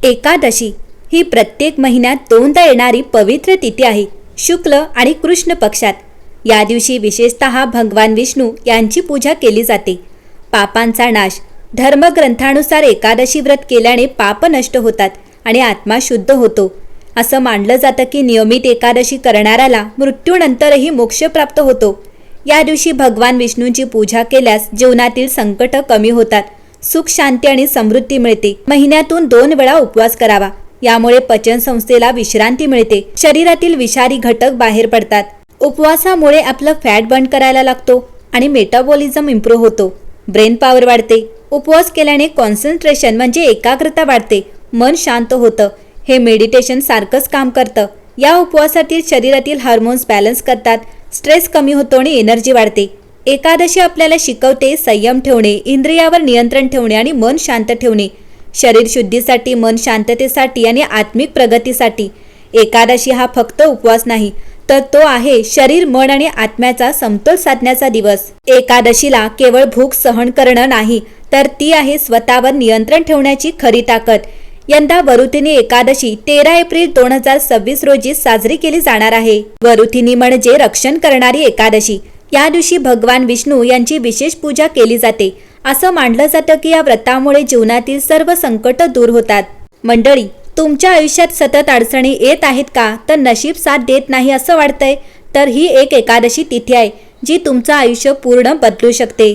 एकादशी ही प्रत्येक महिन्यात दोनदा येणारी पवित्र तिथी आहे, शुक्ल आणि कृष्ण पक्षात। या दिवशी विशेषतः भगवान विष्णू यांची पूजा केली जाते। पापांचा नाश, धर्मग्रंथानुसार एकादशी व्रत केल्याने पाप नष्ट होतात आणि आत्मा शुद्ध होतो। असं मानलं जातं की नियमित एकादशी करणाऱ्याला मृत्यूनंतरही मोक्ष प्राप्त होतो। या दिवशी भगवान विष्णूंची पूजा केल्यास जीवनातील संकट कमी होतात, सुख शांती आणि समृद्धी मिळते। महिन्यातून 2 वेळा उपवास करावा, यामुळे पचन संस्थेला विश्रांती मिळते, शरीरातील विषारी घटक बाहेर पडतात। उपवासामुळे आपलं फॅट बर्न करायला लागतो आणि मेटाबॉलिझम इम्प्रूव्ह होतो, ब्रेन पॉवर वाढते। उपवास केल्याने कॉन्सन्ट्रेशन म्हणजे एकाग्रता वाढते, मन शांत होतं, हे मेडिटेशन सारखंच काम करतं। या उपवासातील शरीरातील हार्मोन्स बॅलन्स करतात, स्ट्रेस कमी होतो आणि एनर्जी वाढते। एकादशी आपल्याला शिकवते संयम ठेवणे, इंद्रियावर नियंत्रण ठेवणे आणि मन शांत ठेवणे, शरीर शुद्धीसाठी, मन शांततेसाठी आणि आत्मिक प्रगतीसाठी। एकादशी हा फक्त उपवास नाही, तर तो आहे शरीर, मन आणि आत्म्याचा समतोल साधण्याचा दिवस। एकादशीला केवळ भूक सहन करणं नाही, तर ती आहे स्वतःवर नियंत्रण ठेवण्याची खरी ताकद। यंदा वरुथिनी एकादशी 13 एप्रिल 2026 रोजी साजरी केली जाणार आहे। वरुथिनी म्हणजे रक्षण करणारी एकादशी। या दिवशी भगवान विष्णू यांची विशेष पूजा केली जाते। असं मानलं जातं की या व्रतामुळे जीवनातील सर्व संकट दूर होतात। मंडळी, तुमच्या आयुष्यात सतत अडचणी येत आहेत का? तर नशीब साथ देत नाही असं वाटतंय? तर ही एक एकादशी तिथी आहे जी तुमचं आयुष्य पूर्ण बदलू शकते।